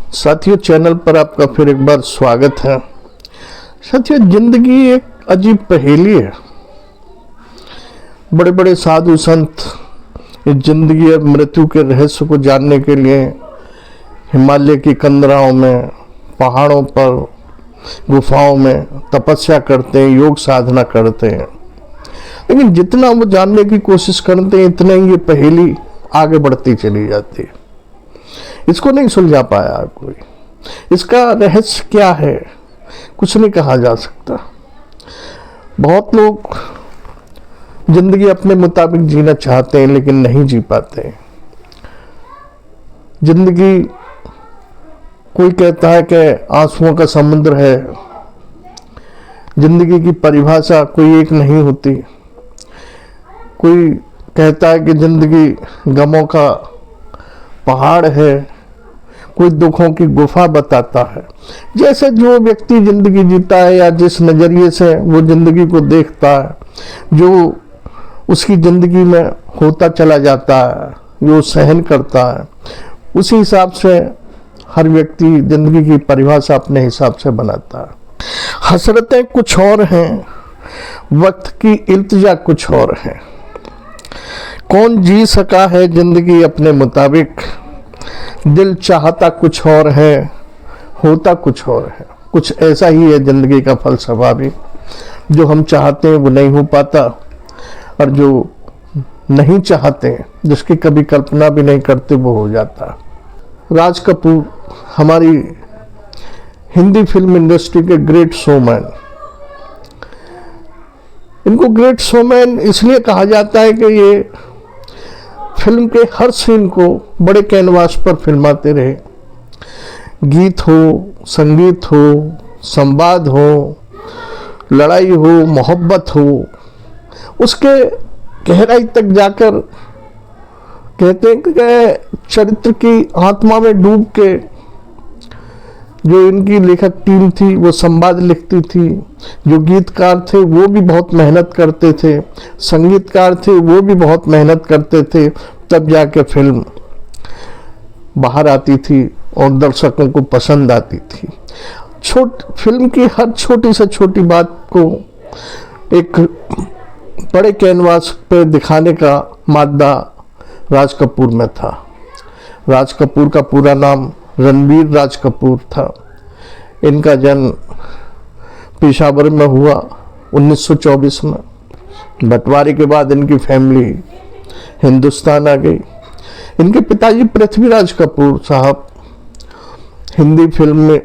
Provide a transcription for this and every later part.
साथियों, चैनल पर आपका फिर एक बार स्वागत है। साथियों, जिंदगी एक अजीब पहेली है। बड़े बड़े साधु संत इस जिंदगी और मृत्यु के रहस्य को जानने के लिए हिमालय की कंदराओं में, पहाड़ों पर, गुफाओं में तपस्या करते हैं, योग साधना करते हैं। लेकिन जितना वो जानने की कोशिश करते हैं, इतना ही ये पहेली आगे बढ़ती चली जाती है। इसको नहीं सुलझा पाया कोई। इसका रहस्य क्या है, कुछ नहीं कहा जा सकता। बहुत लोग जिंदगी अपने मुताबिक जीना चाहते हैं, लेकिन नहीं जी पाते हैं। जिंदगी, कोई कहता है कि आंसुओं का समुद्र है। जिंदगी की परिभाषा कोई एक नहीं होती। कोई कहता है कि जिंदगी गमों का पहाड़ है, कोई दुखों की गुफा बताता है। जैसे जो व्यक्ति जिंदगी जीता है या जिस नजरिए से वो जिंदगी को देखता है, जो उसकी जिंदगी में होता चला जाता है, जो सहन करता है, उसी हिसाब से हर व्यक्ति जिंदगी की परिभाषा अपने हिसाब से बनाता है। हसरतें कुछ और हैं, वक्त की इल्तिजा कुछ और है। कौन जी सका है जिंदगी अपने मुताबिक, दिल चाहता कुछ और है, होता कुछ और है। कुछ ऐसा ही है जिंदगी का फलसफा भी। जो हम चाहते हैं वो नहीं हो पाता, और जो नहीं चाहते, जिसकी कभी कल्पना भी नहीं करते, वो हो जाता। राज कपूर हमारी हिंदी फिल्म इंडस्ट्री के ग्रेट शोमैन। इनको ग्रेट शोमैन इसलिए कहा जाता है कि ये फिल्म के हर सीन को बड़े कैनवास पर फिल्माते रहे। गीत हो, संगीत हो, संवाद हो, लड़ाई हो, मोहब्बत हो, उसके गहराई तक जाकर कहते हैं कि चरित्र की आत्मा में डूब के जो इनकी लेखक टीम थी वो संवाद लिखती थी। जो गीतकार थे वो भी बहुत मेहनत करते थे, संगीतकार थे वो भी बहुत मेहनत करते थे, तब जाके फिल्म बाहर आती थी और दर्शकों को पसंद आती थी। फिल्म की हर छोटी से छोटी बात को एक बड़े कैनवास पे दिखाने का मादा राज कपूर में था। राज कपूर का पूरा नाम रणबीर राज कपूर था। इनका जन्म पेशावर में हुआ 1924 में। बंटवारे के बाद इनकी फैमिली हिंदुस्तान आ गई। इनके पिताजी पृथ्वीराज कपूर साहब हिंदी फिल्म में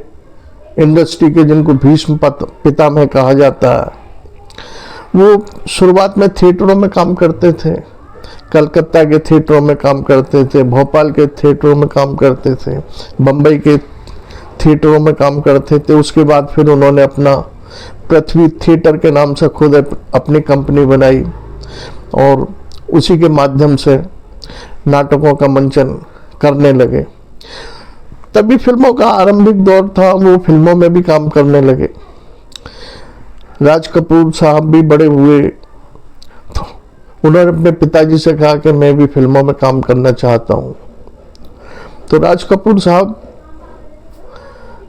इंडस्ट्री के, जिनको भीष्म पितामह कहा जाता है, वो शुरुआत में थिएटरों में काम करते थे। कलकत्ता के थिएटरों में काम करते थे, भोपाल के थिएटरों में काम करते थे, बम्बई के थिएटरों में काम करते थे। उसके बाद फिर उन्होंने अपना पृथ्वी थिएटर के नाम से खुद अपनी कंपनी बनाई और उसी के माध्यम से नाटकों का मंचन करने लगे। तभी फिल्मों का आरंभिक दौर था, वो फिल्मों में भी काम करने लगे। राज कपूर साहब भी बड़े हुए तो उन्होंने अपने पिताजी से कहा कि मैं भी फिल्मों में काम करना चाहता हूँ। तो राज कपूर साहब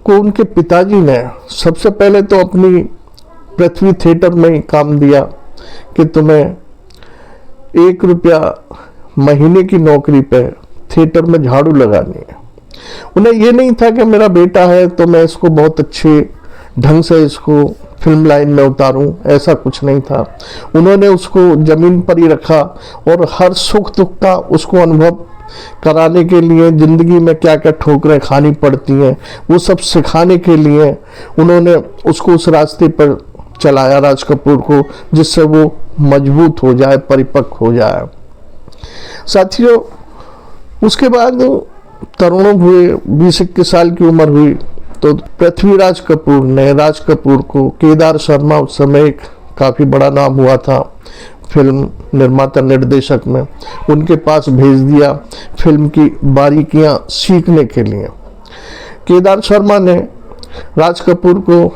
को उनके पिताजी ने सबसे पहले तो अपनी पृथ्वी थिएटर में ही काम दिया कि तुम्हें 1 रुपया महीने की नौकरी पे थिएटर में झाड़ू लगानी है। उन्हें ये नहीं था कि मेरा बेटा है तो मैं इसको बहुत अच्छे ढंग से इसको फिल्म लाइन में उतारूं, ऐसा कुछ नहीं था। उन्होंने उसको जमीन पर ही रखा और हर सुख दुख का उसको अनुभव कराने के लिए, जिंदगी में क्या क्या ठोकरें खानी पड़ती हैं वो सब सिखाने के लिए उन्होंने उसको उस रास्ते पर चलाया, राज कपूर को, जिससे वो मजबूत हो जाए, परिपक्व हो जाए। साथियों, उसके बाद तरुण हुए, 20-21 साल की उम्र हुई तो पृथ्वीराज कपूर ने राज कपूर को, केदार शर्मा उस समय एक काफ़ी बड़ा नाम हुआ था फिल्म निर्माता निर्देशक में, उनके पास भेज दिया फिल्म की बारीकियां सीखने के लिए। केदार शर्मा ने राज कपूर को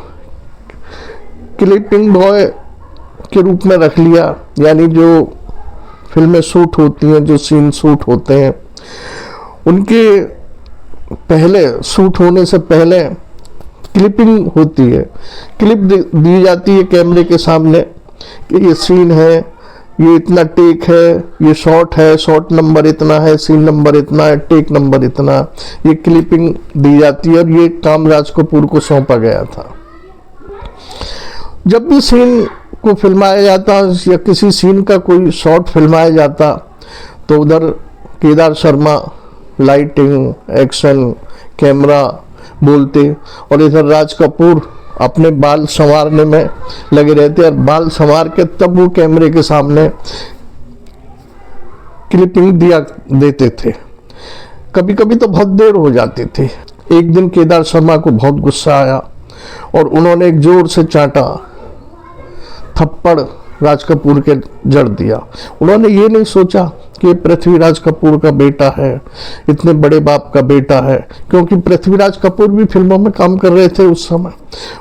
क्लिपिंग बॉय के रूप में रख लिया, यानी जो फिल्में शूट होती हैं, जो सीन शूट होते हैं, उनके पहले शूट होने से पहले क्लिपिंग होती है, क्लिप दी जाती है कैमरे के सामने कि ये सीन है, ये इतना टेक है, ये शॉट है, शॉट नंबर इतना है, सीन नंबर इतना है, टेक नंबर इतना, ये क्लिपिंग दी जाती है और ये काम राज कपूर को सौंपा गया था। जब भी सीन को फिल्माया जाता या किसी सीन का कोई शॉट फिल्माया जाता तो उधर Kedar Sharma lighting, action, camera बोलते और इधर राज कपूर अपने बाल संवारने में लगे रहते और बाल संवार के तब वो कैमरे के सामने क्लिपिंग दिया देते थे। कभी कभी तो बहुत देर हो जाती थी। एक दिन केदार शर्मा को बहुत गुस्सा आया और उन्होंने एक जोर से चांटा, थप्पड़ राज कपूर के जड़ दिया। उन्होंने ये नहीं सोचा कि पृथ्वीराज कपूर का बेटा है, इतने बड़े बाप का बेटा है, क्योंकि पृथ्वीराज कपूर भी फिल्मों में काम कर रहे थे उस समय।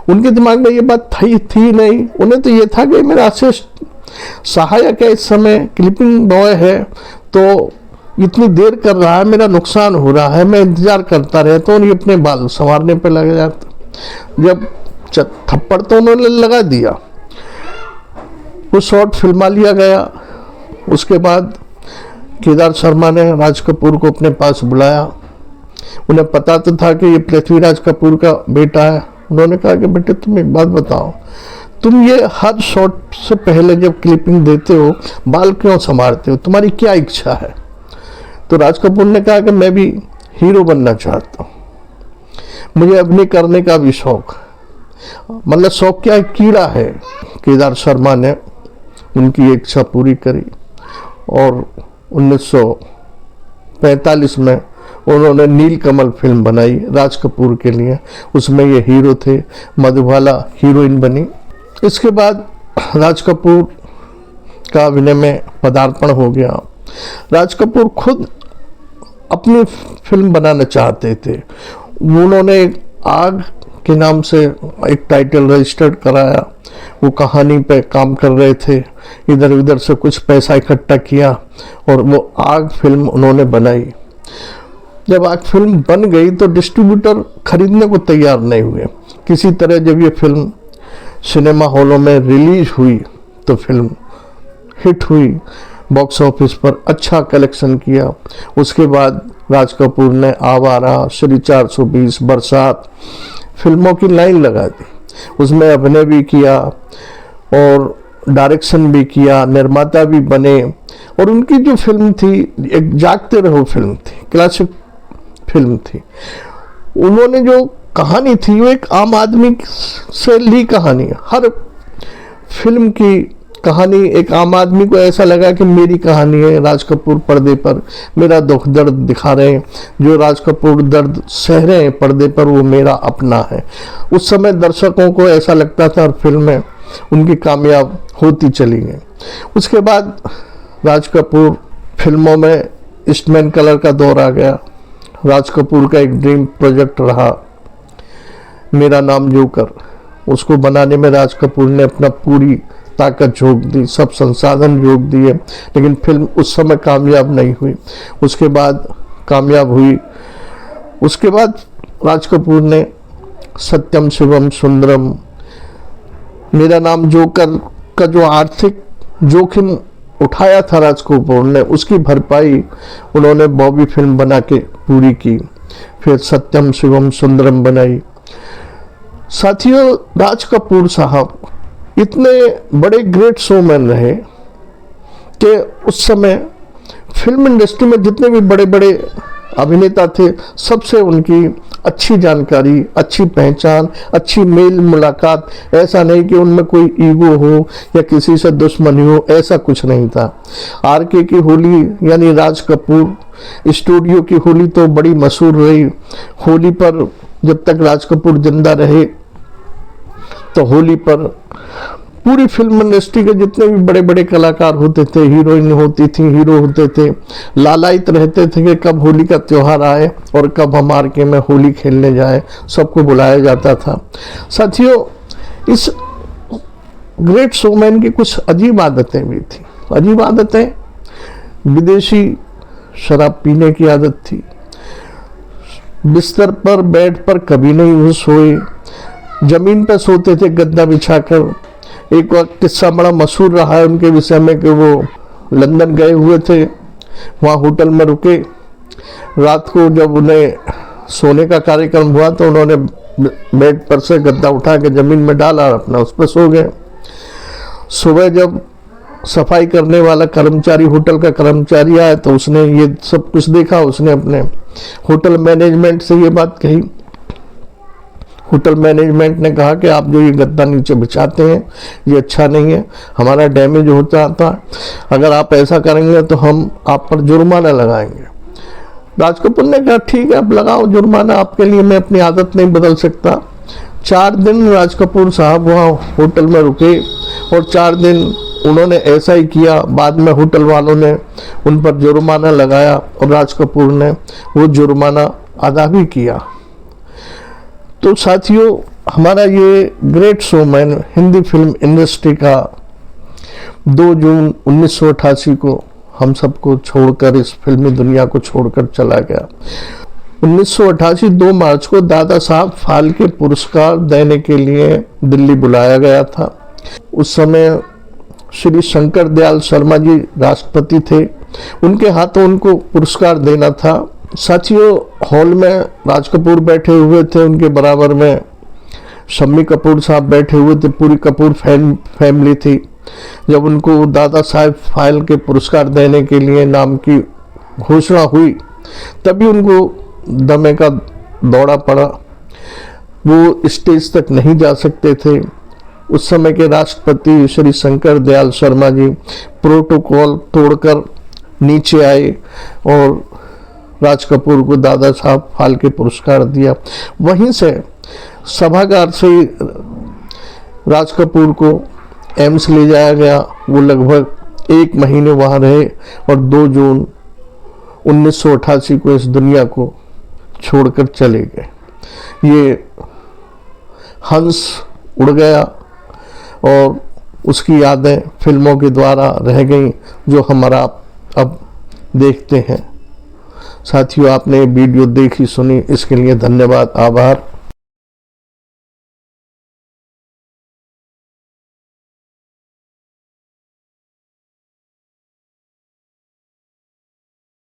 उनके दिमाग में ये बात थी नहीं। उन्हें तो ये था कि मेरा असिस्ट सहायक है, इस समय क्लिपिंग बॉय है, तो इतनी देर कर रहा है, मेरा नुकसान हो रहा है, मैं इंतजार करता रहता हूँ, ये अपने बाल संवारने पे लग जाता। जब थप्पड़ तो उन्होंने लगा दिया, वो शॉट फिल्मा लिया गया। उसके बाद केदार शर्मा ने राज कपूर को अपने पास बुलाया। उन्हें पता तो था कि ये पृथ्वीराज कपूर का बेटा है। उन्होंने कहा कि बेटे तुम एक बात बताओ, तुम ये हर शॉट से पहले जब क्लिपिंग देते हो बाल क्यों संवारते हो, तुम्हारी क्या इच्छा है? तो राज कपूर ने कहा कि मैं भी हीरो बनना चाहता हूँ, मुझे अभिनय करने का भी शौक, मतलब शौक क्या है, कीड़ा है। केदार शर्मा ने उनकी इच्छा पूरी करी और 1945 में उन्होंने नीलकमल फिल्म बनाई राज कपूर के लिए। उसमें ये हीरो थे, मधुबाला हीरोइन बनी। इसके बाद राज कपूर का अभिनय में पदार्पण हो गया। राज कपूर खुद अपनी फिल्म बनाना चाहते थे। उन्होंने आग के नाम से एक टाइटल रजिस्टर्ड कराया, वो कहानी पे काम कर रहे थे, इधर उधर से कुछ पैसा इकट्ठा किया और वो आग फिल्म उन्होंने बनाई। जब आग फिल्म बन गई तो डिस्ट्रीब्यूटर खरीदने को तैयार नहीं हुए। किसी तरह जब ये फिल्म सिनेमा हॉलों में रिलीज हुई तो फिल्म हिट हुई, बॉक्स ऑफिस पर अच्छा कलेक्शन किया। उसके बाद राज कपूर ने आवारा, श्री 420, बरसात फिल्मों की लाइन लगा दी। उसमें अभिनय भी किया और डायरेक्शन भी किया, निर्माता भी बने। और उनकी जो फिल्म थी एक जागते रहो फिल्म थी, क्लासिक फिल्म थी। उन्होंने जो कहानी थी वो एक आम आदमी से ली कहानी है। हर फिल्म की कहानी एक आम आदमी को ऐसा लगा कि मेरी कहानी है। राज कपूर पर्दे पर मेरा दुख दर्द दिखा रहे हैं, जो राज कपूर दर्द सह रहे हैं पर्दे पर वो मेरा अपना है। उस समय दर्शकों को ऐसा लगता था और फिल्में उनकी कामयाब होती चली गई। उसके बाद राज कपूर फिल्मों में ईस्टमैन कलर का दौर आ गया। राज कपूर का एक ड्रीम प्रोजेक्ट रहा मेरा नाम जोकर। उसको बनाने में राज कपूर ने अपना पूरी ताकत झोंक दी, सब संसाधन झोंक दिए, लेकिन फिल्म उस समय कामयाब नहीं हुई। उसके बाद कामयाब हुई। उसके बाद राज कपूर ने सत्यम शिवम सुंदरम, मेरा नाम जोकर का जो आर्थिक जोखिम उठाया था राज कपूर ने, उसकी भरपाई उन्होंने बॉबी फिल्म बना के पूरी की। फिर सत्यम शिवम सुंदरम बनाई। साथियों, राज कपूर साहब इतने बड़े ग्रेट शोमैन रहे कि उस समय फिल्म इंडस्ट्री में जितने भी बड़े बड़े अभिनेता थे सबसे उनकी अच्छी जानकारी, अच्छी पहचान, अच्छी मेल मुलाकात। ऐसा नहीं कि उनमें कोई ईगो हो या किसी से दुश्मनी हो, ऐसा कुछ नहीं था। आरके की होली यानी राज कपूर स्टूडियो की होली तो बड़ी मशहूर रही। होली पर जब तक राज कपूर जिंदा रहे तो होली पर पूरी फिल्म इंडस्ट्री के जितने भी बड़े बड़े कलाकार होते थे, हीरोइन होती थी, हीरो होते थे, लालायित रहते थे कि कब होली का त्योहार आए और कब हम आरके में होली खेलने जाए। सबको बुलाया जाता था। साथियों, इस ग्रेट शोमैन की कुछ अजीब आदतें भी थी। अजीब आदतें, विदेशी शराब पीने की आदत थी, बिस्तर पर बेड पर कभी नहीं वो सोए, जमीन पर सोते थे गद्दा बिछाकर। एक वक्त किस्सा बड़ा मशहूर रहा है उनके विषय में कि वो लंदन गए हुए थे, वहाँ होटल में रुके। रात को जब उन्हें सोने का कार्यक्रम हुआ तो उन्होंने बेड पर से गद्दा उठा के जमीन में डाला और अपना उस पर सो गए। सुबह जब सफाई करने वाला कर्मचारी, होटल का कर्मचारी आया तो उसने ये सब कुछ देखा। उसने अपने होटल मैनेजमेंट से ये बात कही। होटल मैनेजमेंट ने कहा कि आप जो ये गद्दा नीचे बिछाते हैं ये अच्छा नहीं है, हमारा डैमेज होता था, अगर आप ऐसा करेंगे तो हम आप पर जुर्माना लगाएंगे। राज कपूर ने कहा ठीक है आप लगाओ जुर्माना, आपके लिए मैं अपनी आदत नहीं बदल सकता। 4 दिन राज कपूर साहब वहाँ होटल में रुके और 4 दिन उन्होंने ऐसा ही किया। बाद में होटल वालों ने उन पर जुर्माना लगाया और राज कपूर ने वो जुर्माना अदा भी किया। तो साथियों, हमारा ये great showman Hindi film industry का 2 जून 1988 को हम सबको छोड़कर, इस फिल्मी दुनिया को छोड़कर चला गया। 1988 2 मार्च को दादा साहब फाल्के पुरस्कार देने के लिए दिल्ली बुलाया गया था। उस समय श्री शंकर दयाल शर्मा जी राष्ट्रपति थे, उनके हाथों उनको पुरस्कार देना था। साथियों, हॉल में राज कपूर बैठे हुए थे, उनके बराबर में शम्मी कपूर साहब बैठे हुए थे, पूरी कपूर फैमिली थी। जब उनको दादा साहब फाल्के पुरस्कार देने के लिए नाम की घोषणा हुई तभी उनको दमे का दौरा पड़ा, वो स्टेज तक नहीं जा सकते थे। उस समय के राष्ट्रपति श्री शंकर दयाल शर्मा जी प्रोटोकॉल तोड़कर नीचे आए और राज कपूर को दादा साहब फाल्के पुरस्कार दिया। वहीं से सभागार से राज कपूर को एम्स ले जाया गया। वो लगभग 1 महीने वहाँ रहे और 2 जून 1988 को इस दुनिया को छोड़कर चले गए। ये हंस उड़ गया और उसकी यादें फिल्मों के द्वारा रह गई जो हमारा अब देखते हैं। साथियों, आपने वीडियो देखी सुनी इसके लिए धन्यवाद, आभार।